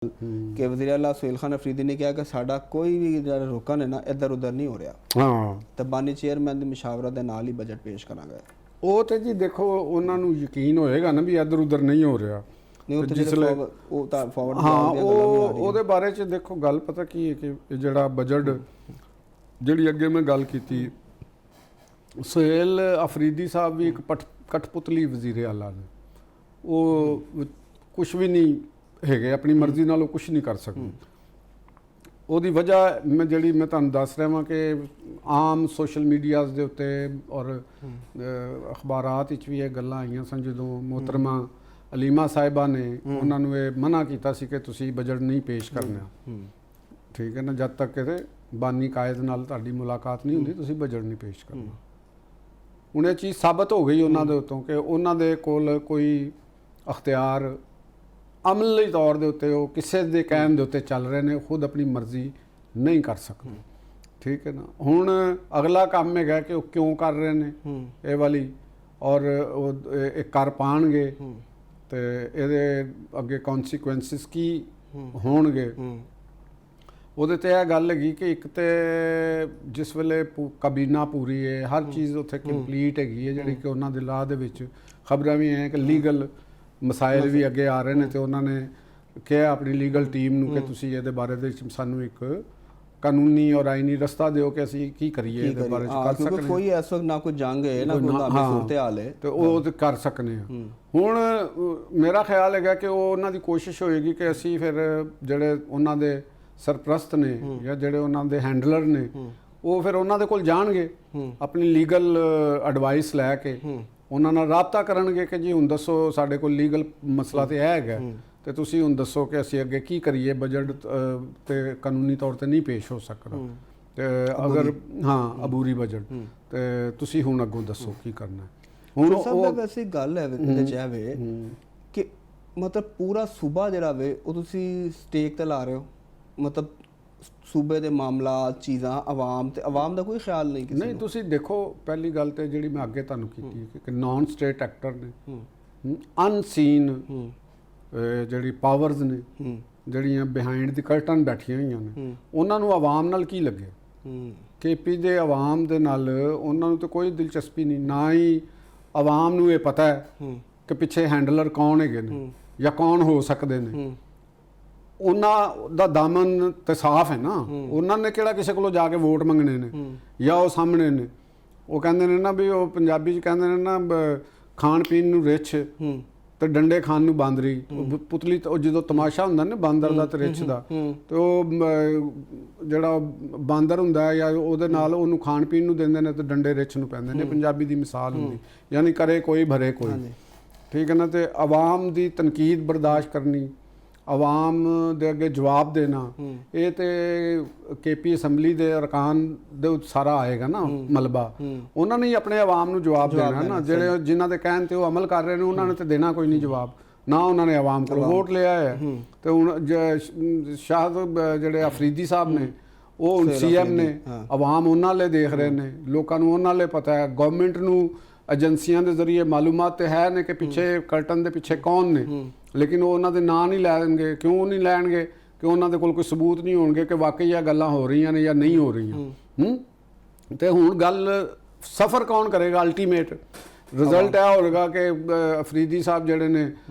कि वज़ीर आला सुहेल खान अफरीदी ने कहा कि साडा कोई भी जिहड़ा रुकन है ना इधर उधर नहीं हो रहा। हाँ तो बानी चेयरमैन की मुशावरत के नाल ही बजट पेश करांगे। ਉਹ ਤੇ ਜੀ ਦੇਖੋ ਉਹਨਾਂ ਨੂੰ ਯਕੀਨ ਹੋਏਗਾ ਨਾ ਵੀ ਇੱਧਰ ਉੱਧਰ ਨਹੀਂ ਹੋ ਰਿਹਾ। नहीं तो जिसले वो तो फॉरवर्ड हाँ ਉਹਦੇ ਬਾਰੇ ਚ ਦੇਖੋ ਗੱਲ ਪਤਾ ਕੀ ਹੈ ਕਿ ਇਹ ਜਿਹੜਾ ਬਜਟ ਜਿਹੜੀ ਅੱਗੇ ਮੈਂ ਗੱਲ ਕੀਤੀ ਸੁਹੇਲ ਅਫਰੀਦੀ ਸਾਹਿਬ ਵੀ ਇੱਕ ਕਠਪੁਤਲੀ ਵਜ਼ੀਰ ਆਲਾ ਨੇ। ਉਹ ਕੁਝ ਵੀ ਨਹੀਂ ਹੈਗੇ, ਆਪਣੀ ਮਰਜ਼ੀ ਨਾਲ ਉਹ ਕੁਝ ਨਹੀਂ ਕਰ ਸਕਦੇ। ਉਹਦੀ ਵਜ੍ਹਾ ਮੈਂ ਜਿਹੜੀ ਮੈਂ ਤੁਹਾਨੂੰ ਦੱਸ ਰਿਹਾ ਵਾਂ ਕਿ ਆਮ ਸੋਸ਼ਲ ਮੀਡੀਆਜ਼ ਦੇ ਉੱਤੇ ਔਰ ਅਖਬਾਰਾਤ ਵਿੱਚ ਵੀ ਇਹ ਗੱਲਾਂ ਆਈਆਂ ਸਨ ਜਦੋਂ ਮੁਹਤਰਮਾ ਅਲੀਮਾ ਸਾਹਿਬਾ ਨੇ ਉਹਨਾਂ ਨੂੰ ਇਹ ਮਨਾ ਕੀਤਾ ਸੀ ਕਿ ਤੁਸੀਂ ਬਜਟ ਨਹੀਂ ਪੇਸ਼ ਕਰਨਾ। ਠੀਕ ਹੈ ਨਾ, ਜਦ ਤੱਕ ਇਹਦੇ ਬਾਨੀ ਕਾਇਦ ਨਾਲ ਤੁਹਾਡੀ ਮੁਲਾਕਾਤ ਨਹੀਂ ਹੁੰਦੀ ਤੁਸੀਂ ਬਜਟ ਨਹੀਂ ਪੇਸ਼ ਕਰਨਾ। ਹੁਣ ਇਹ ਚੀਜ਼ ਸਾਬਤ ਹੋ ਗਈ ਉਹਨਾਂ ਦੇ ਉੱਤੋਂ ਕਿ ਉਹਨਾਂ ਦੇ ਕੋਲ ਕੋਈ ਅਖਤਿਆਰ ਅਮਲੀ ਤੌਰ ਦੇ ਉੱਤੇ ਉਹ ਕਿਸੇ ਦੇ ਕਹਿਣ ਦੇ ਉੱਤੇ ਚੱਲ ਰਹੇ ਨੇ, ਖੁਦ ਆਪਣੀ ਮਰਜ਼ੀ ਨਹੀਂ ਕਰ ਸਕਦੇ। ਠੀਕ ਹੈ ਨਾ, ਹੁਣ ਅਗਲਾ ਕੰਮ ਹੈਗਾ ਕਿ ਉਹ ਕਿਉਂ ਕਰ ਰਹੇ ਨੇ ਇਹ ਵਾਲੀ ਔਰ ਉਹ ਇਹ ਕਰ ਪਾਣਗੇ ਤੇ ਇਹਦੇ ਅੱਗੇ ਕੌਨਸੀਕੁਐਂਸਿਸ ਕੀ ਹੋਣਗੇ। ਉਹਦੇ ਤੇ ਇਹ ਗੱਲ ਹੈਗੀ ਕਿ ਇੱਕ ਤੇ ਜਿਸ ਵੇਲੇ ਕਬੀਨਾ ਪੂਰੀ ਹੈ, ਹਰ ਚੀਜ਼ ਉੱਥੇ ਕੰਪਲੀਟ ਹੈਗੀ ਹੈ ਜਿਹੜੀ ਕਿ ਉਹਨਾਂ ਦੇ ਲਾਹ ਦੇ ਵਿੱਚ ਖਬਰਾਂ ਵੀ ਹੈ ਕਿ ਲੀਗਲ ਮਸਾਇਲ ਵੀ ਅੱਗੇ ਆ ਰਹੇ ਨੇ ਤੇ ਉਹਨਾਂ ਨੇ ਕਿਹਾ ਆਪਣੀ ਲੀਗਲ ਟੀਮ ਨੂੰ ਕਿ ਤੁਸੀਂ ਇਹਦੇ ਬਾਰੇ ਦੇ ਵਿੱਚ ਸਾਨੂੰ ਇੱਕ ਕਾਨੂੰਨੀ ਔਰ ਆਈਨੀ ਰਸਤਾ ਦਿਓ ਕਿ ਅਸੀਂ ਕੀ ਕਰੀਏ ਇਹਦੇ ਬਾਰੇ ਕਰ ਸਕਦੇ। ਕੋਈ ਇਸ ਵਕਤ ਨਾ ਕੋਈ ਜੰਗ ਹੈ ਨਾ ਕੋਈ ਸੂਰਤ ਹਾਲ ਹੈ ਤੇ ਉਹ ਤੇ ਕਰ ਸਕਨੇ ਆ। ਹੁਣ ਮੇਰਾ ਖਿਆਲ ਹੈਗਾ ਕਿ ਉਹ ਉਹਨਾਂ ਦੀ ਕੋਸ਼ਿਸ਼ ਹੋਏਗੀ ਕਿ ਅਸੀਂ ਫਿਰ ਜਿਹੜੇ ਉਹਨਾਂ ਦੇ ਸਰਪ੍ਰਸਤ ਨੇ ਜਾਂ ਜਿਹੜੇ ਉਹਨਾਂ ਦੇ ਹੈਂਡਲਰ ਨੇ ਉਹ ਫਿਰ ਉਹਨਾਂ ਦੇ ਕੋਲ ਜਾਣਗੇ, ਆਪਣੀ ਲੀਗਲ ਐਡਵਾਈਸ ਲੈ ਕੇ ਉਹਨਾਂ ਨਾਲ ਰਾਬਤਾ ਕਰਨਗੇ ਕਿ ਜੀ ਹੁਣ ਦੱਸੋ ਸਾਡੇ ਕੋਲ ਲੀਗਲ ਮਸਲਾ ਤੇ ਇਹ ਹੈਗਾ ਤੇ ਤੁਸੀਂ ਹੁਣ ਦੱਸੋ ਕਿ ਅਸੀਂ ਅੱਗੇ ਕੀ ਕਰੀਏ, ਬਜਟ ਤੇ ਕਾਨੂੰਨੀ ਤੌਰ ਤੇ ਨਹੀਂ ਪੇਸ਼ ਹੋ ਸਕਦਾ ਤੇ ਅਗਰ ਹਾਂ ਅਬੂਰੀ ਬਜਟ ਤੇ ਤੁਸੀਂ ਹੁਣ ਅੱਗੋਂ ਦੱਸੋ ਕੀ ਕਰਨਾ। ਹੁਣ ਉਹ ਵੈਸੇ ਗੱਲ ਹੈ ਇਹਦੇ ਚ ਆਵੇ ਕਿ ਮਤਲਬ ਪੂਰਾ ਸੂਬਾ ਜਿਹੜਾ ਵੇ ਉਹ ਤੁਸੀਂ ਸਟੇਕ ਤੇ ਲਾ ਰਹੇ ਹੋ, ਮਤਲਬ सूबे के मामला चीज़ा आवाम ते आवाम का कोई ख्याल नहीं किसी नहीं। तुसी देखो पहली गल तो जी मैं अगे तुहानू कीती कि नॉन स्टेट एक्टर ने अनसीन जी पावर्स ने जड़ियाँ बिहाइंड द कर्टन बैठिया हुई ने उन्होंने आवाम नाल की लगे। केपी दे आवाम दे नाल उन्होंने तो कोई दिलचस्पी नहीं, ना ही आवाम नू ये पता है कि पिछे हैंडलर कौन है या कौन हो सकते हैं। ਉਹਨਾਂ ਦਾ ਦਾਮਨ ਤੇ ਸਾਫ਼ ਹੈ ਨਾ, ਉਹਨਾਂ ਨੇ ਕਿਹੜਾ ਕਿਸੇ ਕੋਲੋਂ ਜਾ ਕੇ ਵੋਟ ਮੰਗਣੇ ਨੇ ਜਾਂ ਉਹ ਸਾਹਮਣੇ ਨੇ। ਉਹ ਕਹਿੰਦੇ ਨੇ ਨਾ ਵੀ ਉਹ ਪੰਜਾਬੀ 'ਚ ਕਹਿੰਦੇ ਨੇ ਨਾ ਖਾਣ ਪੀਣ ਨੂੰ ਰਿੱਛ ਤੇ ਡੰਡੇ ਖਾਣ ਨੂੰ ਬਾਂਦਰੀ। ਪੁਤਲੀ ਉਹ ਜਦੋਂ ਤਮਾਸ਼ਾ ਹੁੰਦਾ ਨਾ ਬਾਂਦਰ ਦਾ ਤੇ ਰਿੱਛ ਦਾ ਤੇ ਉਹ ਜਿਹੜਾ ਬਾਂਦਰ ਹੁੰਦਾ ਜਾਂ ਉਹਦੇ ਨਾਲ ਉਹਨੂੰ ਖਾਣ ਪੀਣ ਨੂੰ ਦਿੰਦੇ ਨੇ ਤੇ ਡੰਡੇ ਰਿੱਛ ਨੂੰ ਪੈਂਦੇ ਨੇ। ਪੰਜਾਬੀ ਦੀ ਮਿਸਾਲ ਹੁੰਦੀ, ਯਾਨੀ ਕਰੇ ਕੋਈ ਭਰੇ ਕੋਈ। ਠੀਕ ਹੈ ਨਾ, ਤੇ ਆਵਾਮ ਦੀ ਤਨਕੀਦ ਬਰਦਾਸ਼ਤ ਕਰਨੀ, ਆਵਾਮ ਦੇ ਅੱਗੇ ਜਵਾਬ ਦੇਣਾ, ਇਹ ਤੇ ਕੇਪੀ ਅਸੈਂਬਲੀ ਦੇ ਅਰਕਾਨ ਦੇ ਸਾਰਾ ਆਏਗਾ ਨਾ ਮਲਬਾ। ਉਹਨਾਂ ਨੇ ਆਪਣੇ ਆਵਾਮ ਨੂੰ ਜਵਾਬ ਦੇਣਾ ਨਾ, ਜਿਹੜੇ ਜਿਨ੍ਹਾਂ ਦੇ ਕਹਿਣ ਤੇ ਉਹ ਅਮਲ ਕਰ ਰਹੇ ਨੇ ਉਹਨਾਂ ਨੇ ਤੇ ਦੇਣਾ ਕੋਈ ਨਹੀਂ ਜਵਾਬ ਨਾ। ਉਹਨਾਂ ਨੇ ਆਵਾਮ ਕੋਲ ਵੋਟ ਲਿਆ ਹੈ ਤੇ ਹੁਣ ਸ਼ਾਹਦ ਜਿਹੜੇ ਅਫਰੀਦੀ ਸਾਹਿਬ ਨੇ ਉਹ ਹੁਣ ਸੀਐਮ ਨੇ, ਆਵਾਮ ਉਹਨਾਂ ਲਈ ਦੇਖ ਰਹੇ ਨੇ, ਲੋਕਾਂ ਨੂੰ ਉਹਨਾਂ ਲਈ ਪਤਾ ਹੈ। ਗਵਰਨਮੈਂਟ ਨੂੰ ਏਜੰਸੀਆਂ ਦੇ ਜ਼ਰੀਏ ਮਾਲੂਮਾਤ ਤੇ ਹੈ ਨੇ ਕਿ ਪਿੱਛੇ ਕਰਟਨ ਦੇ ਪਿੱਛੇ ਕੌਣ ਨੇ, ਲੇਕਿਨ ਉਹ ਉਹਨਾਂ ਦੇ ਨਾਂ ਨਹੀਂ ਲੈਣਗੇ। ਕਿਉਂ ਨਹੀਂ ਲੈਣਗੇ? ਕਿ ਉਹਨਾਂ ਦੇ ਕੋਲ ਕੋਈ ਸਬੂਤ ਨਹੀਂ ਹੋਣਗੇ ਕਿ ਵਾਕਈ ਇਹ ਗੱਲਾਂ ਹੋ ਰਹੀਆਂ ਨੇ ਜਾਂ ਨਹੀਂ ਹੋ ਰਹੀਆਂ। ਤੇ ਹੁਣ ਗੱਲ ਸਫਰ ਕੌਣ ਕਰੇਗਾ? ਅਲਟੀਮੇਟ ਰਿਜ਼ਲਟ ਇਹ ਹੋਵੇਗਾ ਕਿ ਅਫਰੀਦੀ ਸਾਹਿਬ ਜਿਹੜੇ ਨੇ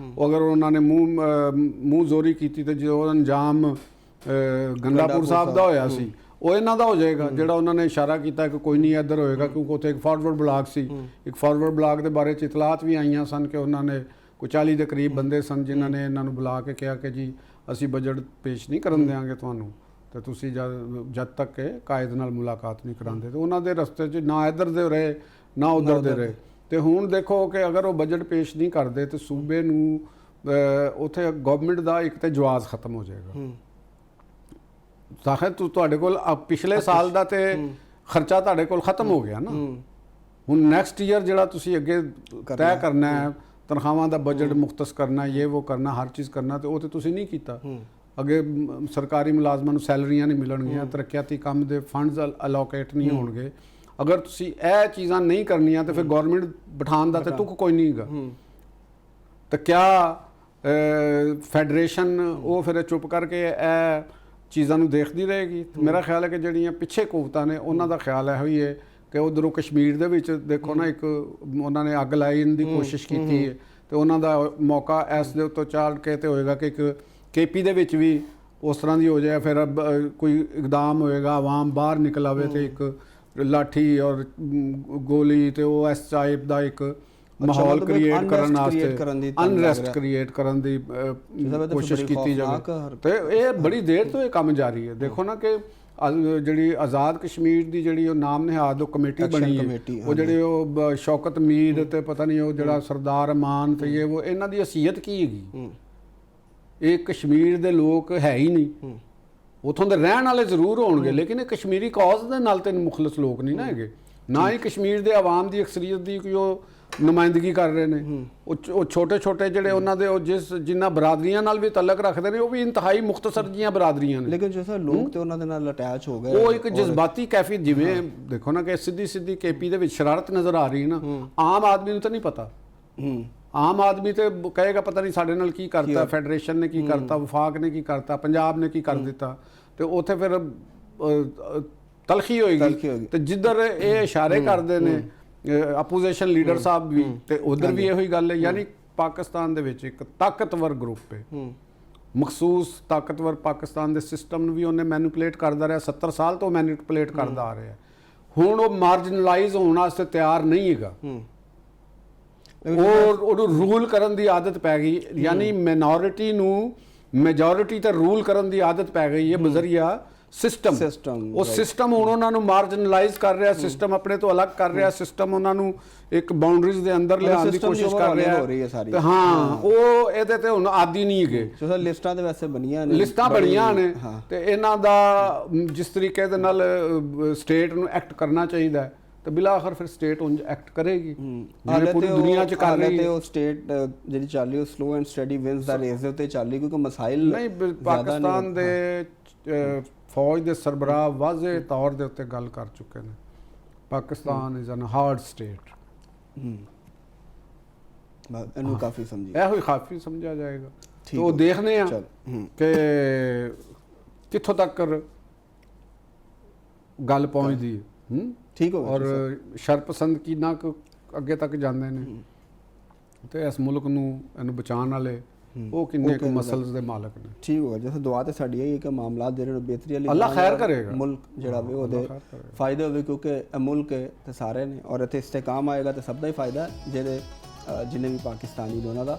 ਅਗਰ ਉਹਨਾਂ ਨੇ ਮੂੰਹ ਜ਼ੋਰੀ ਕੀਤੀ ਤੇ ਜੋ ਅੰਜਾਮ ਗੰਡਾਪੁਰ ਸਾਹਿਬ ਦਾ ਹੋਇਆ ਸੀ ਉਹ ਇਹਨਾਂ ਦਾ ਹੋ ਜਾਏਗਾ। ਜਿਹੜਾ ਉਹਨਾਂ ਨੇ ਇਸ਼ਾਰਾ ਕੀਤਾ ਕਿ ਕੋਈ ਨਹੀਂ ਇੱਧਰ ਹੋਏਗਾ, ਕਿਉਂਕਿ ਉੱਥੇ ਇੱਕ ਫਾਰਵਰਡ ਬਲਾਕ ਸੀ। ਇੱਕ ਫਾਰਵਰਡ ਬਲਾਕ ਦੇ ਬਾਰੇ 'ਚ ਇਤਲਾਤ ਵੀ ਆਈਆਂ ਸਨ ਕਿ ਉਹਨਾਂ ਨੇ ਕੋਈ 40 ਦੇ ਕਰੀਬ ਬੰਦੇ ਸਨ ਜਿਨ੍ਹਾਂ ਨੇ ਇਹਨਾਂ ਨੂੰ ਬੁਲਾ ਕੇ ਕਿਹਾ ਕਿ ਜੀ ਅਸੀਂ ਬਜਟ ਪੇਸ਼ ਨਹੀਂ ਕਰਨ ਦਿਆਂਗੇ ਤੁਹਾਨੂੰ ਤੇ ਤੁਸੀਂ ਜਦ ਤੱਕ ਕਿ ਕਾਇਦ ਨਾਲ ਮੁਲਾਕਾਤ ਨਹੀਂ ਕਰਾਉਂਦੇ। ਤੇ ਉਹਨਾਂ ਦੇ ਰਸਤੇ 'ਚ ਨਾ ਇੱਧਰ ਦੇ ਰਹੇ ਨਾ ਉੱਧਰ ਦੇ ਰਹੇ। ਤੇ ਹੁਣ ਦੇਖੋ ਕਿ ਅਗਰ ਉਹ ਬਜਟ ਪੇਸ਼ ਨਹੀਂ ਕਰਦੇ ਤੇ ਸੂਬੇ ਨੂੰ ਉੱਥੇ ਗਵਰਨਮੈਂਟ ਦਾ ਇੱਕ ਤੇ ਜਵਾਜ਼ ਖਤਮ ਹੋ ਜਾਏਗਾ। ਸਾਖਤ ਤੁਹਾਡੇ ਕੋਲ ਪਿਛਲੇ ਸਾਲ ਦਾ ਤੇ ਖਰਚਾ ਤੁਹਾਡੇ ਕੋਲ ਖਤਮ ਹੋ ਗਿਆ ਨਾ। ਹੁਣ ਨੈਕਸਟ ਈਅਰ ਜਿਹੜਾ ਤੁਸੀਂ ਅੱਗੇ ਤੈਅ ਕਰਨਾ ਹੈ, ਤਨਖਾਹਾਂ ਦਾ ਬਜਟ ਮੁਖਤਸ ਕਰਨਾ, ਇਹ ਉਹ ਕਰਨਾ, ਹਰ ਚੀਜ਼ ਕਰਨਾ, ਤੇ ਉਹ ਤੇ ਤੁਸੀਂ ਨਹੀਂ ਕੀਤਾ। ਅੱਗੇ ਸਰਕਾਰੀ ਮੁਲਾਜ਼ਮਾਂ ਨੂੰ ਸੈਲਰੀਆਂ ਨਹੀਂ ਮਿਲਣਗੀਆਂ, ਤਰੱਕੀਆਤੀ ਕੰਮ ਦੇ ਫੰਡਸ ਅਲੋਕੇਟ ਨਹੀਂ ਹੋਣਗੇ। ਅਗਰ ਤੁਸੀਂ ਇਹ ਚੀਜ਼ਾਂ ਨਹੀਂ ਕਰਨੀਆਂ ਤੇ ਫਿਰ ਗਵਰਨਮੈਂਟ ਬਿਠਾਉਣ ਦਾ ਤੇ ਤੁਕ ਕੋਈ ਨਹੀਂ ਹੈਗਾ। ਤਾਂ ਕਿਆ ਫੈਡਰੇਸ਼ਨ ਉਹ ਫਿਰ ਚੁੱਪ ਕਰਕੇ ਇਹ ਚੀਜ਼ਾਂ ਨੂੰ ਦੇਖਦੀ ਰਹੇਗੀ। ਮੇਰਾ ਖਿਆਲ ਹੈ ਕਿ ਜਿਹੜੀਆਂ ਪਿੱਛੇ ਕੂਵਤਾਂ ਨੇ ਉਹਨਾਂ ਦਾ ਖਿਆਲ ਇਹੋ ਹੀ ਹੈ ਕਿ ਉਧਰੋਂ ਕਸ਼ਮੀਰ ਦੇ ਵਿੱਚ ਦੇਖੋ ਨਾ ਇੱਕ ਉਹਨਾਂ ਨੇ ਅੱਗ ਲਾਉਣ ਦੀ ਕੋਸ਼ਿਸ਼ ਕੀਤੀ ਹੈ ਤੇ ਉਹਨਾਂ ਦਾ ਮੌਕਾ ਇਸ ਦੇ ਉੱਤੋਂ ਚਾੜ ਕੇ ਤੇ ਹੋਏਗਾ ਕਿ ਇੱਕ ਕੇਪੀ ਦੇ ਵਿੱਚ ਵੀ ਉਸ ਤਰ੍ਹਾਂ ਦੀ ਹੋ ਜਾਏ, ਫਿਰ ਕੋਈ ਇਕਦਾਮ ਹੋਏਗਾ, ਆਵਾਮ ਬਾਹਰ ਨਿਕਲ ਆਵੇ ਤੇ ਇੱਕ ਲਾਠੀ ਔਰ ਗੋਲੀ ਤੇ ਉਹ ਇਸ ਟਾਈਪ ਦਾ ਇੱਕ ਮਾਹੌਲ ਕ੍ਰੀਏਟ ਕਰਨ ਵਾਸਤੇ ਅਨਰੈਸਟ ਕ੍ਰੀਏਟ ਕਰਨ ਦੀ ਕੋਸ਼ਿਸ਼ ਕੀਤੀ ਜਾਵੇ। ਤੇ ਇਹ ਬੜੀ ਦੇਰ ਤੋਂ ਇਹ ਕੰਮ ਜਾਰੀ ਹੈ। ਦੇਖੋ ਨਾ ਕਿ ਜਿਹੜੀ ਆਜ਼ਾਦ ਕਸ਼ਮੀਰ ਦੀ ਜਿਹੜੀ ਉਹ ਨਾਮ ਨਿਹਾਦ ਉਹ ਕਮੇਟੀ ਬਣੀ ਹੈ, ਉਹ ਜਿਹੜੇ ਉਹ ਸ਼ੌਕਤ ਮੀਰ ਤੇ ਪਤਾ ਨਹੀਂ ਉਹ ਜਿਹੜਾ ਸਰਦਾਰ ਅਮਾਨ ਤੇ ਇਹ ਉਹ ਇਹਨਾਂ ਦੀ ਹਸੀਅਤ ਕੀ ਹੈਗੀ? ਇਹ ਕਸ਼ਮੀਰ ਦੇ ਲੋਕ ਹੈ ਹੀ ਨਹੀਂ, ਉਥੋਂ ਦੇ ਰਹਿਣ ਵਾਲੇ ਜ਼ਰੂਰ ਹੋਣਗੇ ਲੇਕਿਨ ਇਹ ਕਸ਼ਮੀਰੀ ਕੌਜ਼ ਦੇ ਨਾਲ ਤੇ ਮੁਖਲਸ ਲੋਕ ਨਹੀਂ ਨਾ ਹੈਗੇ, ਨਾ ਹੀ ਕਸ਼ਮੀਰ ਦੇ ਆਵਾਮ ਦੀ ਅਕਸਰੀਅਤ ਦੀ ਕੋਈ ਉਹ ਨੁਮਾਇੰਦਗੀ ਕਰ ਰਹੇ ਨੇ। ਉਹ ਛੋਟੇ ਛੋਟੇ ਜਿਹੜੇ ਉਹਨਾਂ ਦੇ ਉਹ ਜਿਨ੍ਹਾਂ ਬਰਾਦਰੀਆਂ ਨਾਲ ਵੀ ਤਲਕ ਰੱਖਦੇ ਨੇ ਉਹ ਵੀ ਇੰਤਹਾਈ ਮੁਖਤਸਰ ਜੀਆਂ ਬਰਾਦਰੀਆਂ ਨੇ, ਲੇਕਿਨ ਜਿਵੇਂ ਲੋਕ ਤੇ ਉਹਨਾਂ ਦੇ ਨਾਲ ਅਟੈਚ ਹੋ ਗਏ। ਉਹ ਇੱਕ ਜਜ਼ਬਾਤੀ ਕੈਫੀਅਤ, ਜਿਵੇਂ ਦੇਖੋ ਨਾ ਕਿ ਸਿੱਧੀ ਕੇਪੀ ਦੇ ਵਿੱਚ ਸ਼ਰਾਰਤ ਨਜ਼ਰ ਆ ਰਹੀ ਨਾ, ਆਮ ਆਦਮੀ ਨੂੰ ਤਾਂ ਨਹੀਂ ਪਤਾ। ਆਮ ਆਦਮੀ ਤੇ ਕਹੇਗਾ ਪਤਾ ਨਹੀਂ ਸਾਡੇ ਨਾਲ ਕੀ ਕਰਤਾ, ਫੈਡਰੇਸ਼ਨ ਨੇ ਕੀ ਕਰਤਾ, ਵਫਾਕ ਨੇ ਕੀ ਕਰਤਾ, ਪੰਜਾਬ ਨੇ ਕੀ ਕਰ ਦਿੱਤਾ, ਤੇ ਉੱਥੇ ਫਿਰ ਤਲਖੀ ਹੋਏਗੀ। ਤੇ ਜਿੱਧਰ ਇਹ ਇਸ਼ਾਰੇ ਕਰਦੇ ਨੇ ਆਪੋਜੀਸ਼ਨ ਲੀਡਰ ਸਾਹਿਬ ਵੀ, ਤੇ ਉਧਰ ਵੀ ਇਹੋ ਹੀ ਗੱਲ ਹੈ। ਯਾਨੀ ਪਾਕਿਸਤਾਨ ਦੇ ਵਿੱਚ ਇੱਕ ਤਾਕਤਵਰ ਗਰੁੱਪ ਹੈ, ਮਖਸੂਸ ਤਾਕਤਵਰ ਪਾਕਿਸਤਾਨ ਦੇ ਸਿਸਟਮ ਨੂੰ ਵੀ ਉਹਨੇ ਮੈਨੀਪੂਲੇਟ ਕਰਦਾ ਰਿਹਾ, 70 ਸਾਲ ਤੋਂ ਮੈਨੀਪੂਲੇਟ ਕਰਦਾ ਆ ਰਿਹਾ। ਹੁਣ ਉਹ ਮਾਰਜਨਲਾਈਜ਼ ਹੋਣ ਵਾਸਤੇ ਤਿਆਰ ਨਹੀਂ ਹੈਗਾ, ਉਹਨੂੰ ਰੂਲ ਕਰਨ ਦੀ ਆਦਤ ਪੈ ਗਈ। ਯਾਨੀ ਮਾਈਨੋਰਿਟੀ ਨੂੰ ਮੈਜੋਰਿਟੀ ਤੇ ਰੂਲ ਕਰਨ ਦੀ ਆਦਤ ਪੈ ਗਈ ਹੈ ਬਜ਼ਰੀਆ ਸਿਸਟਮ। ਉਹ ਸਿਸਟਮ ਹੁਣ ਉਹਨਾਂ ਨੂੰ ਮਾਰਜਨਲਾਈਜ਼ ਕਰ ਰਿਹਾ, ਸਿਸਟਮ ਆਪਣੇ ਤੋਂ ਅਲੱਗ ਕਰ ਰਿਹਾ, ਸਿਸਟਮ ਉਹਨਾਂ ਨੂੰ ਇੱਕ ਬਾਉਂਡਰੀਜ਼ ਦੇ ਅੰਦਰ ਲਿਆਉਣ ਦੀ ਕੋਸ਼ਿਸ਼ ਕਰ ਰਿਹਾ ਹੈ। ਤੇ ਹਾਂ, ਉਹ ਇਹਦੇ ਤੇ ਹੁਣ ਆਦੀ ਨਹੀਂ ਹੈਗੇ। ਲਿਸਟਾਂ ਤੇ ਵੈਸੇ ਬਣੀਆਂ ਨੇ, ਲਿਸਟਾਂ ਬਣੀਆਂ ਨੇ, ਤੇ ਇਹਨਾਂ ਦਾ ਜਿਸ ਤਰੀਕੇ ਦੇ ਨਾਲ ਸਟੇਟ ਨੂੰ ਐਕਟ ਕਰਨਾ ਚਾਹੀਦਾ ਹੈ ਤੇ ਬਿਲਾ ਆਖਰ ਫਿਰ ਸਟੇਟ ਉਂਝ ਐਕਟ ਕਰੇਗੀ ਜਿਵੇਂ ਪੂਰੀ ਦੁਨੀਆ 'ਚ ਕਰ ਰਹੀ ਹੈ। ਤੇ ਉਹ ਸਟੇਟ ਜਿਹੜੀ ਚੱਲ ਰਹੀ ਉਹ slow and study wins the race ਦੇ ਉੱਤੇ ਚੱਲ ਰਹੀ, ਕਿਉਂਕਿ ਮਸਾਇਲ ਨਹੀਂ। ਪਾਕਿਸਤਾਨ ਦੇ ਫੌਜ ਦੇ ਸਰਬਰਾਹ ਵਾਜ਼ੇ ਤੌਰ ਦੇ ਉੱਤੇ ਗੱਲ ਕਰ ਚੁੱਕੇ ਨੇ, Pakistan is an hard state. ਇਹਨੂੰ ਕਾਫੀ ਸਮਝੀ, ਇਹੋ ਹੀ ਕਾਫੀ ਸਮਝਿਆ ਜਾਏਗਾ। तो देखने कि कित्थों तक गल पहुँचती है, ठीक हो, और शरपसंद की ना अगे तक जाते हैं। तो इस मुल्क नूं बचाने वाले वो किन्ने को मसल्स दे मालक ने। ठीक होगा, जैसे दुआ तो साड़ी है कि मामला दे रहे बेहतरी वाली, अल्लाह खैर करेगा, मुल्क जड़ा वे ओदे फायदे होवे, क्योंकि मुल्क है तो सारे ने, और इत्थे इस्तेकाम आएगा तो सब दा ही फायदा है, जिन्हें भी पाकिस्तानी दोनों का।